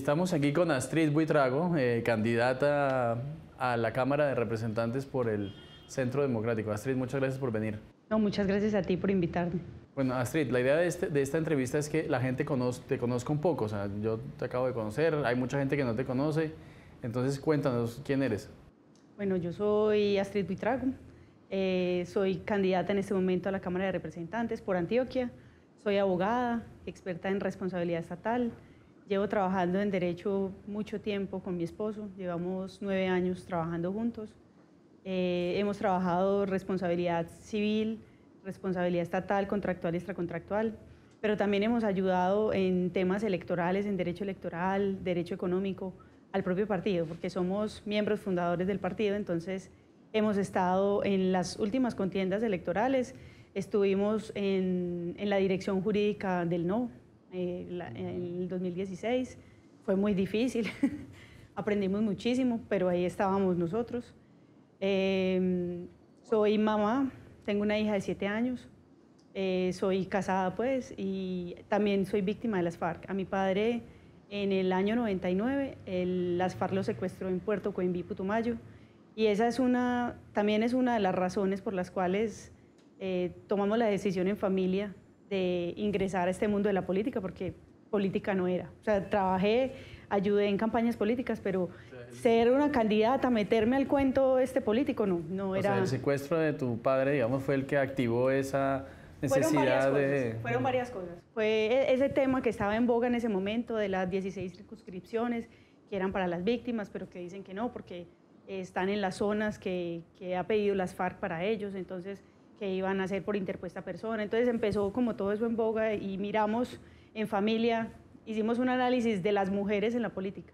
estamos aquí con Astrid Buitrago, candidata a la Cámara de Representantes por el Centro Democrático. Astrid, muchas gracias por venir. No, muchas gracias a ti por invitarme. Bueno, Astrid, la idea de esta entrevista es que la gente te conozca un poco. O sea, yo te acabo de conocer, hay mucha gente que no te conoce. Entonces, cuéntanos, ¿quién eres? Bueno, yo soy Astrid Buitrago. Soy candidata en este momento a la Cámara de Representantes por Antioquia. Soy abogada, experta en responsabilidad estatal. Llevo trabajando en derecho mucho tiempo con mi esposo. Llevamos 9 años trabajando juntos. Hemos trabajado responsabilidad civil, responsabilidad estatal, contractual y extracontractual, pero también hemos ayudado en temas electorales, en derecho electoral, derecho económico, al propio partido, porque somos miembros fundadores del partido. Entonces hemos estado en las últimas contiendas electorales, estuvimos en la dirección jurídica del No, en el 2016, fue muy difícil, aprendimos muchísimo, pero ahí estábamos nosotros. Soy mamá, tengo una hija de 7 años, soy casada pues, y también soy víctima de las FARC. A mi padre en el año 99, las FARC lo secuestró en Puerto Coimbí, Putumayo, y esa también es una de las razones por las cuales tomamos la decisión en familia de ingresar a este mundo de la política, porque política no era. O sea, ayudé en campañas políticas, pero ser una candidata, meterme al cuento político, no era. O sea, el secuestro de tu padre, digamos, fue el que activó esa necesidad Fueron varias cosas. Fue ese tema que estaba en boga en ese momento de las 16 circunscripciones que eran para las víctimas, pero que dicen que no, porque están en las zonas que ha pedido las FARC para ellos, entonces que iban a hacer por interpuesta persona. Entonces empezó como todo eso en boga y miramos en familia, hicimos un análisis de las mujeres en la política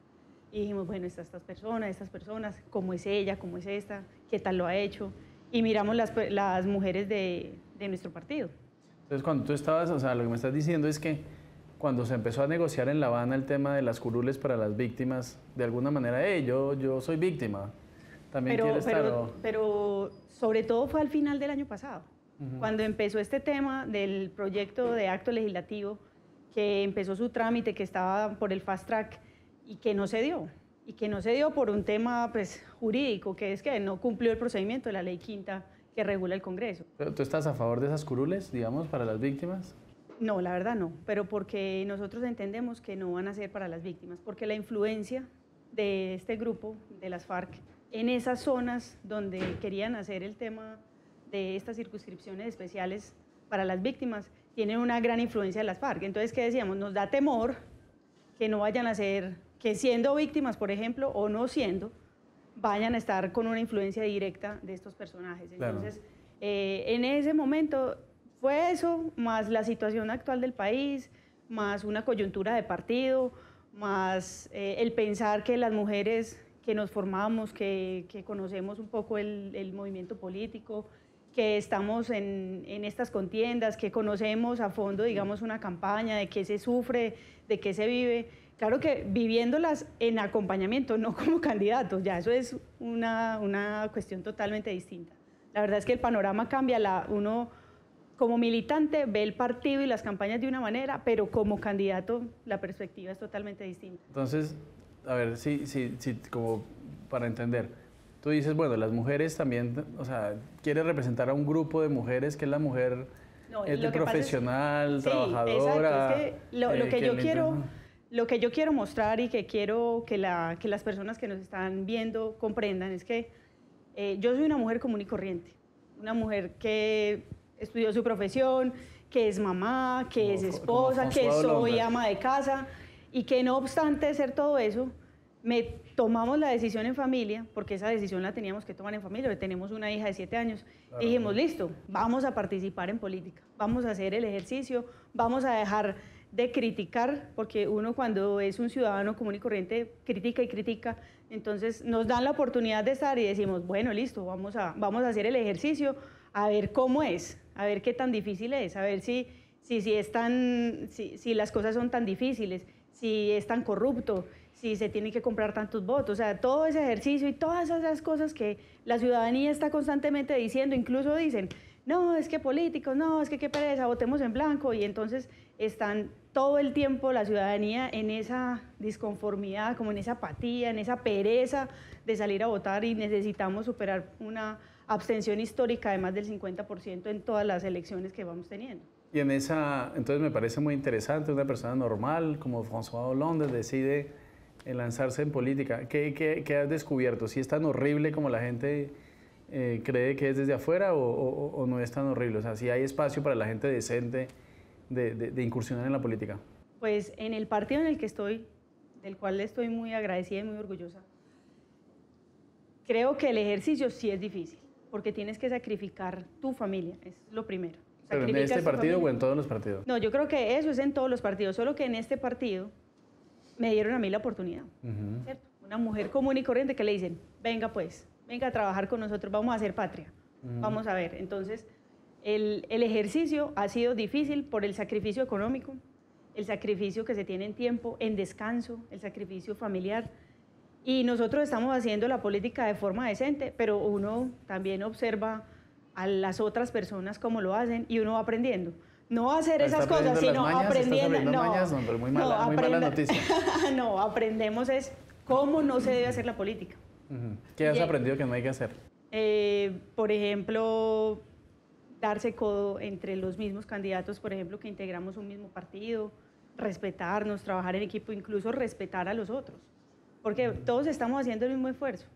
y dijimos, bueno, estas personas, cómo es ella, cómo es esta, qué tal lo ha hecho, y miramos las mujeres de nuestro partido. Entonces, cuando tú estabas, o sea, lo que me estás diciendo es que cuando se empezó a negociar en La Habana el tema de las curules para las víctimas, de alguna manera, yo soy víctima, también quiero estar... Pero sobre todo fue al final del año pasado, cuando empezó este tema del proyecto de acto legislativo, que empezó su trámite, que estaba por el fast track y que no se dio. Y que no se dio por un tema pues, jurídico, que es que no cumplió el procedimiento de la ley quinta que regula el Congreso. ¿Tú estás a favor de esas curules, digamos, para las víctimas? No, la verdad no, pero porque nosotros entendemos que no van a ser para las víctimas, porque la influencia de este grupo, de las FARC, en esas zonas donde querían hacer el tema de estas circunscripciones especiales para las víctimas, tienen una gran influencia de las FARC. Entonces, ¿qué decíamos? Nos da temor que no vayan a ser, que siendo víctimas, por ejemplo, o no siendo, vayan a estar con una influencia directa de estos personajes. Entonces, claro. En ese momento fue eso, más la situación actual del país, más una coyuntura de partido, más el pensar que las mujeres que nos formamos, que conocemos un poco el movimiento político, que estamos en estas contiendas, que conocemos a fondo, digamos, una campaña, de qué se sufre, de qué se vive. Claro que viviéndolas en acompañamiento, no como candidatos, ya eso es una cuestión totalmente distinta. La verdad es que el panorama cambia, uno como militante ve el partido y las campañas de una manera, pero como candidato la perspectiva es totalmente distinta. Entonces, a ver, sí, como para entender, tú dices, bueno, las mujeres también, o sea, quieres representar a un grupo de mujeres que es la mujer profesional, trabajadora. Sí, exacto, lo que yo quiero mostrar y que quiero que las personas que nos están viendo comprendan es que yo soy una mujer común y corriente, una mujer que estudió su profesión, que es mamá, que es esposa, que soy ama de casa, y que no obstante ser todo eso, tomamos la decisión en familia, porque esa decisión la teníamos que tomar en familia, porque tenemos una hija de 7 años, claro. Y dijimos, listo, vamos a participar en política, vamos a hacer el ejercicio, vamos a dejar de criticar, porque uno cuando es un ciudadano común y corriente critica y critica, entonces nos dan la oportunidad de estar y decimos, bueno, listo, vamos a hacer el ejercicio, a ver cómo es, a ver qué tan difícil es, a ver si las cosas son tan difíciles, si es tan corrupto, si se tienen que comprar tantos votos, o sea, todo ese ejercicio y todas esas cosas que la ciudadanía está constantemente diciendo, incluso dicen, no, es que políticos, no, es que qué pereza, votemos en blanco, y entonces están todo el tiempo la ciudadanía en esa disconformidad, como en esa apatía, en esa pereza de salir a votar, y necesitamos superar una abstención histórica de más del 50% en todas las elecciones que vamos teniendo. Y en esa, entonces me parece muy interesante, una persona normal como François Hollande decide lanzarse en política. ¿Qué has descubierto? ¿Si es tan horrible como la gente cree que es desde afuera o no es tan horrible? O sea, si hay espacio para la gente decente de incursionar en la política. Pues en el partido en el que estoy, del cual estoy muy agradecida y muy orgullosa, creo que el ejercicio sí es difícil, porque tienes que sacrificar tu familia, es lo primero. ¿Pero en este partido o en todos los partidos? No, yo creo que eso es en todos los partidos, solo que en este partido me dieron a mí la oportunidad, ¿cierto? Una mujer común y corriente que le dicen, venga pues, venga a trabajar con nosotros, vamos a hacer patria, vamos a ver. Entonces, el ejercicio ha sido difícil por el sacrificio económico, el sacrificio que se tiene en tiempo, en descanso, el sacrificio familiar. Y nosotros estamos haciendo la política de forma decente, pero uno también observa a las otras personas cómo lo hacen y uno va aprendiendo. No hacer esas cosas, sino aprendiendo. No, pero muy mala noticia. No, aprendemos es cómo no se debe hacer la política. ¿Qué has aprendido que no hay que hacer? Por ejemplo, darse codo entre los mismos candidatos, por ejemplo, que integramos un mismo partido, respetarnos, trabajar en equipo, incluso respetar a los otros. Porque todos estamos haciendo el mismo esfuerzo.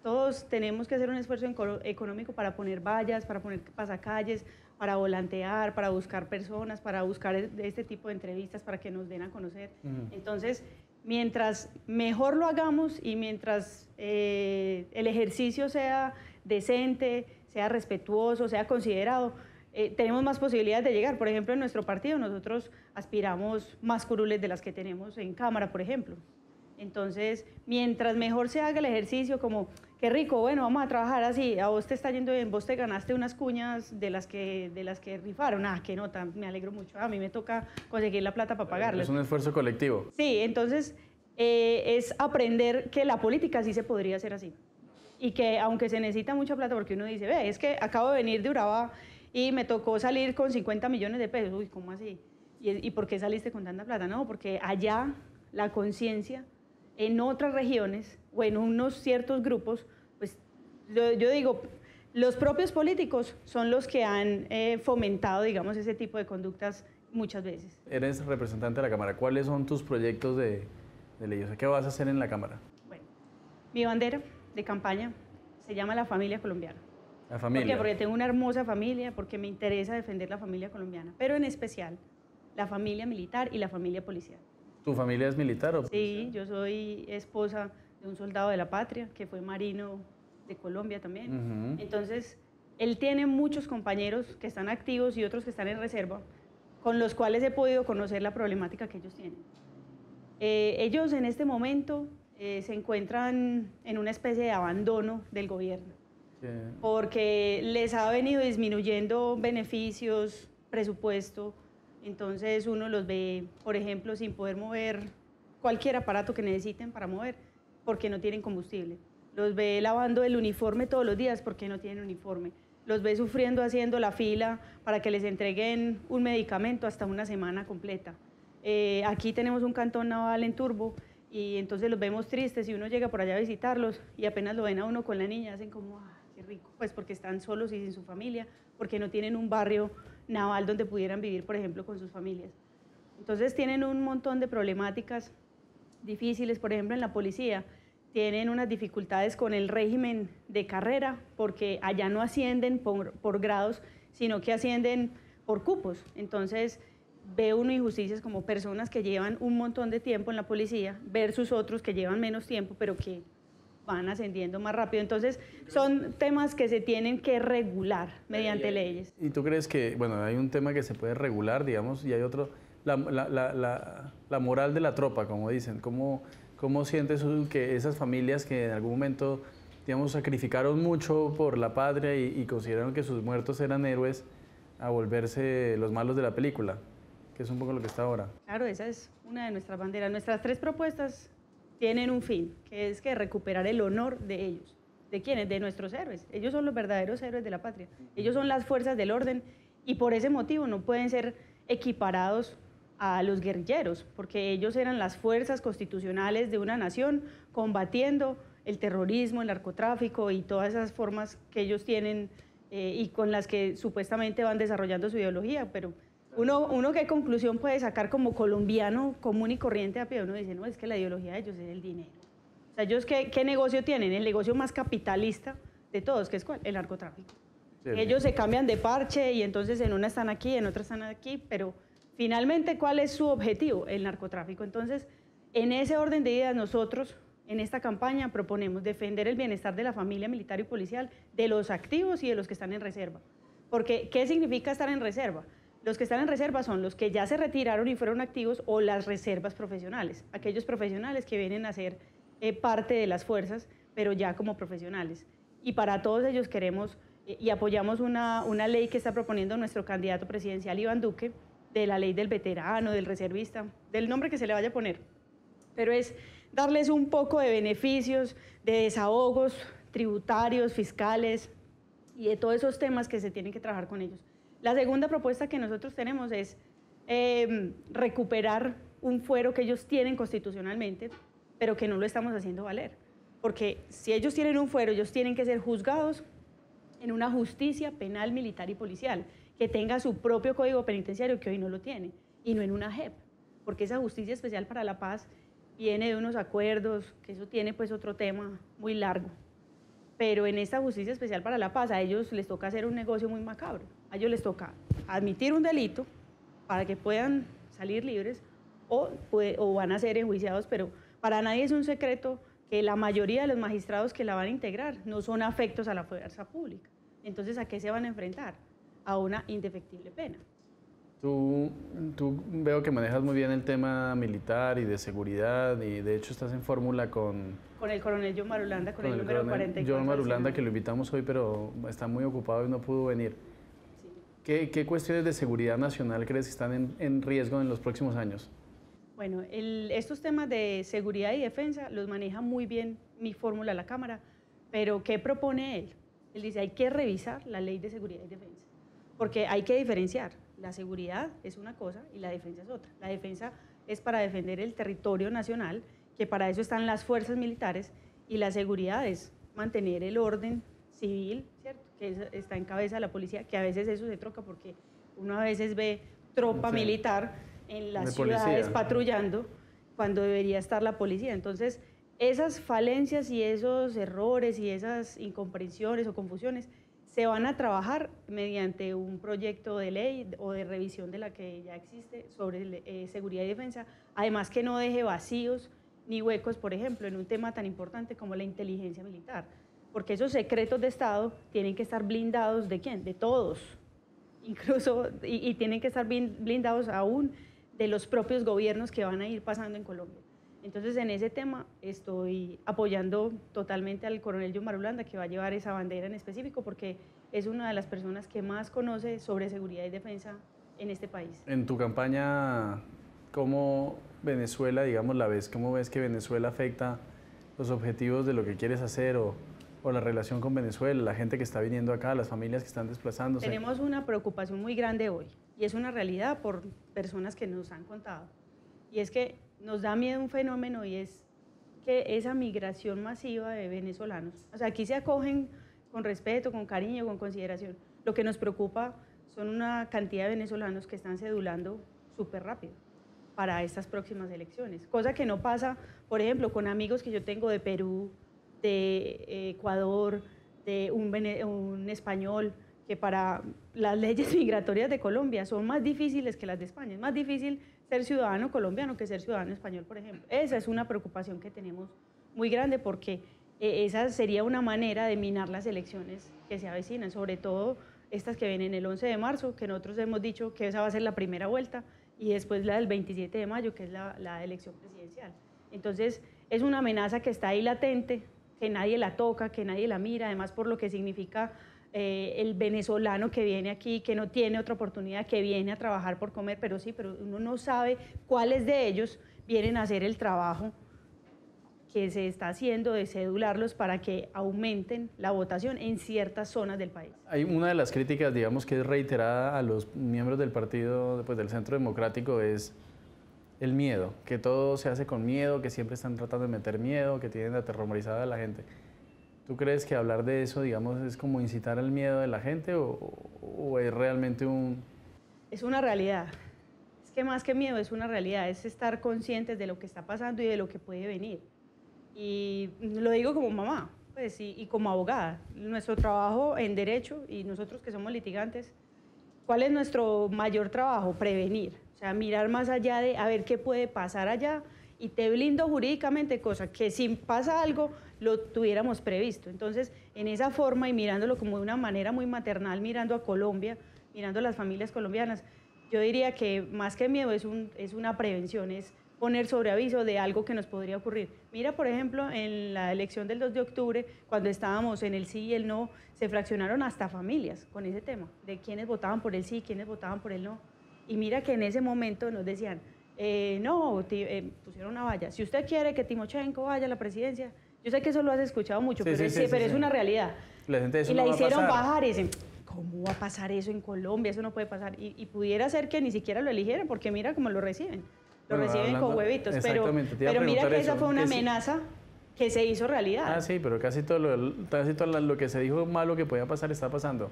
Todos tenemos que hacer un esfuerzo económico para poner vallas, para poner pasacalles, para volantear, para buscar personas, para buscar este tipo de entrevistas para que nos den a conocer. Entonces, mientras mejor lo hagamos y mientras el ejercicio sea decente, sea respetuoso, sea considerado, tenemos más posibilidades de llegar. Por ejemplo, en nuestro partido nosotros aspiramos más curules de las que tenemos en Cámara, por ejemplo. Entonces, mientras mejor se haga el ejercicio, como, qué rico, bueno, vamos a trabajar así, a vos te está yendo bien, vos te ganaste unas cuñas de las que rifaron, qué nota, me alegro mucho, a mí me toca conseguir la plata para pagarles. Es un esfuerzo colectivo. Sí, entonces es aprender que la política sí se podría hacer así, y que aunque se necesita mucha plata, porque uno dice, ve, es que acabo de venir de Urabá y me tocó salir con 50 millones de pesos, uy, ¿cómo así? ¿Y por qué saliste con tanta plata? No, porque allá la conciencia en otras regiones o en unos ciertos grupos, pues yo digo, los propios políticos son los que han fomentado, digamos, ese tipo de conductas muchas veces. Eres representante de la Cámara. ¿Cuáles son tus proyectos de ley? O sea, ¿qué vas a hacer en la Cámara? Bueno, mi bandera de campaña se llama la familia colombiana. La familia. ¿Por qué? Porque tengo una hermosa familia, porque me interesa defender la familia colombiana, pero en especial la familia militar y la familia policial. ¿Tu familia es militar o policial? Sí, yo soy esposa de un soldado de la patria, que fue marino de Colombia también. Entonces, él tiene muchos compañeros que están activos y otros que están en reserva, con los cuales he podido conocer la problemática que ellos tienen. Ellos en este momento se encuentran en una especie de abandono del gobierno, porque les ha venido disminuyendo beneficios, presupuesto. Entonces uno los ve, por ejemplo, sin poder mover cualquier aparato que necesiten para mover, porque no tienen combustible. Los ve lavando el uniforme todos los días porque no tienen uniforme. Los ve sufriendo haciendo la fila para que les entreguen un medicamento hasta una semana completa. Aquí tenemos un cantón naval en Turbo y entonces los vemos tristes y uno llega por allá a visitarlos y apenas lo ven a uno con la niña, hacen como, qué rico, pues porque están solos y sin su familia, porque no tienen un barrio naval donde pudieran vivir, por ejemplo, con sus familias. Entonces tienen un montón de problemáticas difíciles, por ejemplo, en la policía, tienen unas dificultades con el régimen de carrera, porque allá no ascienden por grados, sino que ascienden por cupos. Entonces ve uno injusticias como personas que llevan un montón de tiempo en la policía versus otros que llevan menos tiempo, pero que van ascendiendo más rápido. Entonces, son temas que se tienen que regular mediante leyes. ¿Y tú crees que, bueno, hay un tema que se puede regular, digamos, y hay otro, la moral de la tropa, como dicen? ¿Cómo sientes que esas familias que en algún momento, digamos, sacrificaron mucho por la patria y consideraron que sus muertos eran héroes, a volverse los malos de la película, que es un poco lo que está ahora? Claro, esa es una de nuestras banderas. Nuestras 3 propuestas tienen un fin, que es que recuperar el honor de ellos. ¿De quiénes? De nuestros héroes. Ellos son los verdaderos héroes de la patria. Ellos son las fuerzas del orden y por ese motivo no pueden ser equiparados a los guerrilleros, porque ellos eran las fuerzas constitucionales de una nación combatiendo el terrorismo, el narcotráfico y todas esas formas que ellos tienen y con las que supuestamente van desarrollando su ideología, pero uno qué conclusión puede sacar como colombiano común y corriente a pie. Uno dice, no, es que la ideología de ellos es el dinero. O sea, ellos ¿qué negocio tienen? El negocio más capitalista de todos, que es ¿cuál? El narcotráfico. Sí, ellos se cambian de parche y entonces en una están aquí, en otra están aquí, pero finalmente, ¿cuál es su objetivo? El narcotráfico. Entonces, en ese orden de ideas, nosotros en esta campaña proponemos defender el bienestar de la familia militar y policial, de los activos y de los que están en reserva. Porque, ¿qué significa estar en reserva? Los que están en reserva son los que ya se retiraron y fueron activos o las reservas profesionales, aquellos profesionales que vienen a ser parte de las fuerzas, pero ya como profesionales. Y para todos ellos queremos y apoyamos una ley que está proponiendo nuestro candidato presidencial Iván Duque, de la ley del veterano, del reservista, del nombre que se le vaya a poner, pero es darles un poco de beneficios, de desahogos tributarios, fiscales y de todos esos temas que se tienen que trabajar con ellos. La segunda propuesta que nosotros tenemos es recuperar un fuero que ellos tienen constitucionalmente, pero que no lo estamos haciendo valer, porque si ellos tienen un fuero, ellos tienen que ser juzgados en una justicia penal, militar y policial, que tenga su propio código penitenciario, que hoy no lo tiene, y no en una JEP, porque esa Justicia Especial para la Paz viene de unos acuerdos, que eso tiene pues otro tema muy largo, pero en esta Justicia Especial para la Paz a ellos les toca hacer un negocio muy macabro, a ellos les toca admitir un delito para que puedan salir libres o van a ser enjuiciados, pero para nadie es un secreto que la mayoría de los magistrados que la van a integrar no son afectos a la fuerza pública. Entonces, ¿a qué se van a enfrentar? A una indefectible pena. Tú veo que manejas muy bien el tema militar y de seguridad y de hecho estás en fórmula con el coronel John Marulanda, con el número 44. John Marulanda, que lo invitamos hoy, pero está muy ocupado y no pudo venir. Sí. ¿Qué cuestiones de seguridad nacional crees que están en riesgo en los próximos años? Bueno, estos temas de seguridad y defensa los maneja muy bien mi fórmula a la Cámara, pero ¿qué propone él? Él dice, hay que revisar la ley de seguridad y defensa, porque hay que diferenciar. La seguridad es una cosa y la defensa es otra. La defensa es para defender el territorio nacional, que para eso están las fuerzas militares, y la seguridad es mantener el orden civil, ¿cierto? Que está en cabeza de la policía, que a veces eso se troca porque uno a veces ve tropa militar en las ciudades patrullando cuando debería estar la policía. Entonces, esas falencias y esos errores y esas incomprensiones o confusiones se van a trabajar mediante un proyecto de ley o de revisión de la que ya existe sobre seguridad y defensa, además que no deje vacíos ni huecos, por ejemplo, en un tema tan importante como la inteligencia militar, porque esos secretos de Estado tienen que estar blindados ¿de quién? De todos, incluso, y tienen que estar blindados aún de los propios gobiernos que van a ir pasando en Colombia. Entonces, en ese tema estoy apoyando totalmente al coronel John Marulanda, que va a llevar esa bandera en específico, porque es una de las personas que más conoce sobre seguridad y defensa en este país. En tu campaña, ¿cómo Venezuela, digamos, la ves? ¿Cómo ves que Venezuela afecta los objetivos de lo que quieres hacer o la relación con Venezuela, la gente que está viniendo acá, las familias que están desplazándose? Tenemos una preocupación muy grande hoy, y es una realidad por personas que nos han contado, y es que nos da miedo un fenómeno, y es que esa migración masiva de venezolanos, o sea, aquí se acogen con respeto, con cariño, con consideración. Lo que nos preocupa son una cantidad de venezolanos que están cedulando súper rápido para estas próximas elecciones, cosa que no pasa, por ejemplo, con amigos que yo tengo de Perú, de Ecuador, de un español, que para las leyes migratorias de Colombia son más difíciles que las de España. Es más difícil ser ciudadano colombiano que ser ciudadano español, por ejemplo. Esa es una preocupación que tenemos muy grande, porque esa sería una manera de minar las elecciones que se avecinan, sobre todo estas que vienen el 11 de marzo, que nosotros hemos dicho que esa va a ser la primera vuelta, y después la del 27 de mayo, que es la elección presidencial. Entonces, es una amenaza que está ahí latente, que nadie la toca, que nadie la mira, además por lo que significa el venezolano que viene aquí, que no tiene otra oportunidad, que viene a trabajar por comer, pero uno no sabe cuáles de ellos vienen a hacer el trabajo que se está haciendo de cedularlos para que aumenten la votación en ciertas zonas del país. Hay una de las críticas, digamos, que es reiterada a los miembros del partido, pues, del Centro Democrático, es el miedo, que todo se hace con miedo, que siempre están tratando de meter miedo, que tienen aterrorizada a la gente. ¿Tú crees que hablar de eso, digamos, es como incitar al miedo de la gente o es realmente un...? Es una realidad. Es que más que miedo es una realidad, es estar conscientes de lo que está pasando y de lo que puede venir. Y lo digo como mamá, pues, y como abogada. Nuestro trabajo en derecho, y nosotros que somos litigantes, ¿cuál es nuestro mayor trabajo? Prevenir. O sea, mirar más allá de a ver qué puede pasar allá y te blindo jurídicamente cosas que si pasa algo lo tuviéramos previsto. Entonces, en esa forma y mirándolo como de una manera muy maternal, mirando a Colombia, mirando a las familias colombianas, yo diría que más que miedo es una prevención, es poner sobre aviso de algo que nos podría ocurrir. Mira, por ejemplo, en la elección del 2 de octubre, cuando estábamos en el sí y el no, se fraccionaron hasta familias con ese tema, de quiénes votaban por el sí, quiénes votaban por el no. Y mira que en ese momento nos decían, pusieron una valla, si usted quiere que Timochenko vaya a la presidencia, yo sé que eso lo has escuchado mucho, pero es una realidad. La gente y la hicieron bajar y dicen, ¿cómo va a pasar eso en Colombia? Eso no puede pasar. Y pudiera ser que ni siquiera lo eligieran, porque mira cómo lo reciben. Lo reciben con huevitos, pero mira que esa fue una amenaza que se hizo realidad. Ah, sí, pero casi todo lo que se dijo malo que podía pasar está pasando.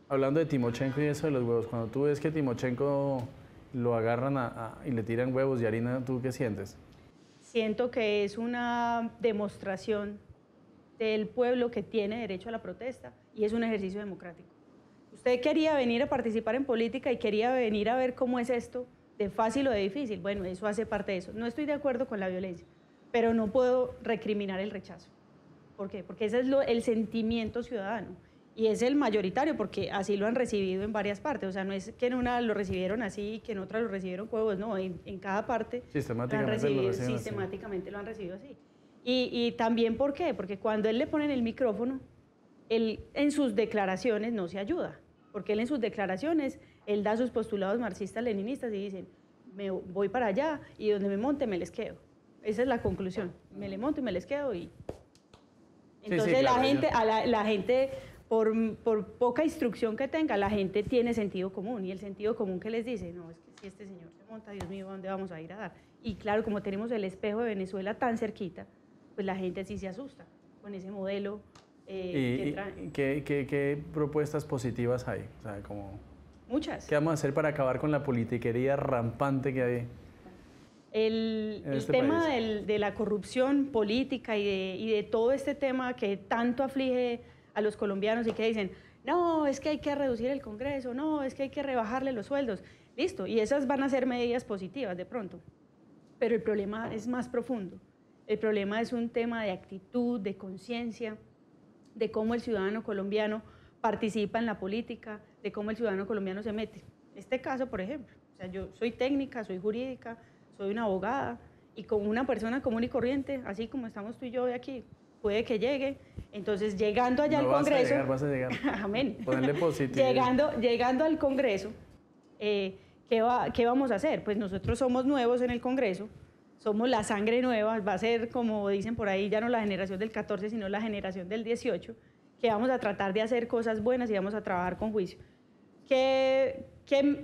Hablando de Timochenko y eso de los huevos, cuando tú ves que Timochenko lo agarran y le tiran huevos y harina, ¿tú qué sientes? Siento que es una demostración del pueblo que tiene derecho a la protesta y es un ejercicio democrático. Usted quería venir a participar en política y quería venir a ver cómo es esto, de fácil o de difícil. Bueno, eso hace parte de eso. No estoy de acuerdo con la violencia, pero no puedo recriminar el rechazo. ¿Por qué? Porque ese es el sentimiento ciudadano y es el mayoritario porque así lo han recibido en varias partes. O sea, no es que en una lo recibieron así y que en otra lo recibieron huevos, no, en cada parte sistemáticamente lo han recibido así. Y también, ¿por qué? Porque cuando él le ponen el micrófono, él en sus declaraciones no se ayuda, porque él en sus declaraciones, él da sus postulados marxistas-leninistas y dicen, me voy para allá y donde me monte me les quedo. Esa es la conclusión, me le monto y me les quedo. Y entonces claro, la gente por poca instrucción que tenga, la gente tiene sentido común y el sentido común que les dice, no, es que si este señor se monta, Dios mío, ¿a dónde vamos a ir a dar? Y claro, como tenemos el espejo de Venezuela tan cerquita, pues la gente sí se asusta con ese modelo que traen. ¿Qué propuestas positivas hay? O sea, muchas. ¿Qué vamos a hacer para acabar con la politiquería rampante que hay? El tema de la corrupción política y de todo este tema que tanto aflige a los colombianos y que dicen, no, es que hay que reducir el Congreso, no, es que hay que rebajarle los sueldos. Listo, y esas van a ser medidas positivas de pronto. Pero el problema es más profundo. El problema es un tema de actitud, de conciencia, de cómo el ciudadano colombiano participa en la política, de cómo el ciudadano colombiano se mete. Este caso, por ejemplo, o sea, yo soy técnica, soy jurídica, soy una abogada, y como una persona común y corriente, así como estamos tú y yo hoy aquí, puede que llegue. Entonces, llegando allá al Congreso... Vas a llegar. Amén. Ponerle positivo. Llegando al Congreso, ¿qué vamos a hacer? Pues nosotros somos nuevos en el Congreso, somos la sangre nueva, va a ser, como dicen por ahí, ya no la generación del 14, sino la generación del 18, que vamos a tratar de hacer cosas buenas y vamos a trabajar con juicio. ¿Qué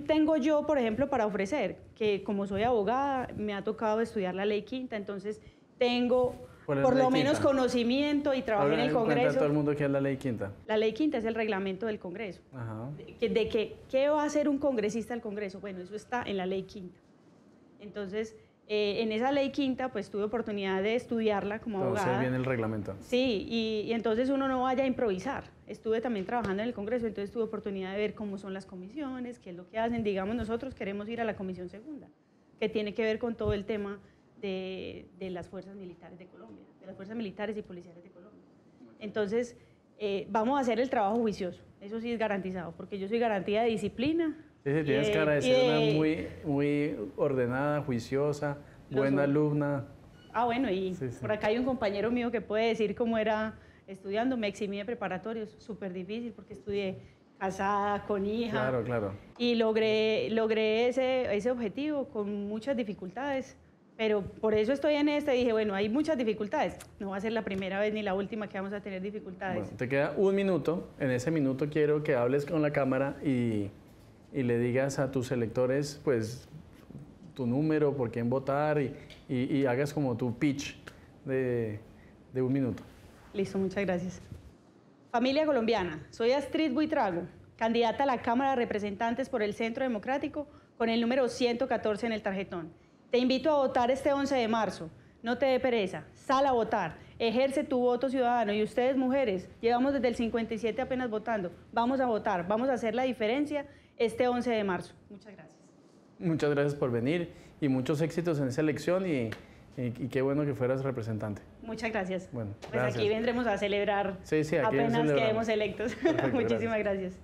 tengo yo, por ejemplo, para ofrecer? Que como soy abogada, me ha tocado estudiar la Ley Quinta, entonces tengo por lo menos conocimiento y trabajé en el Congreso. Cuenta a todo el mundo qué es la Ley Quinta. La Ley Quinta es el reglamento del Congreso. Ajá. ¿Qué va a hacer un congresista del Congreso? Bueno, eso está en la Ley Quinta. Entonces, en esa Ley Quinta, pues tuve oportunidad de estudiarla como abogada. Entonces viene el reglamento. Sí, y entonces uno no vaya a improvisar. Estuve también trabajando en el Congreso, entonces tuve oportunidad de ver cómo son las comisiones, qué es lo que hacen. Digamos, nosotros queremos ir a la Comisión Segunda, que tiene que ver con todo el tema de las fuerzas militares de Colombia, de las fuerzas militares y policiales de Colombia. Entonces, vamos a hacer el trabajo juicioso, eso sí es garantizado, porque yo soy garantía de disciplina. Sí, tienes cara de ser una muy ordenada, juiciosa, buena alumna. Ah, bueno, y por acá hay un compañero mío que puede decir cómo era estudiando, me eximí de preparatorios, súper difícil porque estudié casada, con hija. Claro. Y logré ese objetivo con muchas dificultades, Pero por eso estoy en dije, bueno, hay muchas dificultades. No va a ser la primera vez ni la última que vamos a tener dificultades. Bueno, te queda un minuto. En ese minuto quiero que hables con la cámara y le digas a tus electores, pues, tu número, por quién votar y hagas como tu pitch de un minuto. Listo, muchas gracias. Familia colombiana, soy Astrid Buitrago, candidata a la Cámara de Representantes por el Centro Democrático con el número 114 en el tarjetón. Te invito a votar este 11 de marzo. No te dé pereza, sal a votar, ejerce tu voto ciudadano. Y ustedes, mujeres, llevamos desde el 57 apenas votando. Vamos a votar, vamos a hacer la diferencia este 11 de marzo. Muchas gracias. Muchas gracias por venir y muchos éxitos en esa elección y qué bueno que fueras representante. Muchas gracias. Bueno, pues aquí vendremos a celebrar aquí apenas quedemos electos. Perfecto, Muchísimas gracias.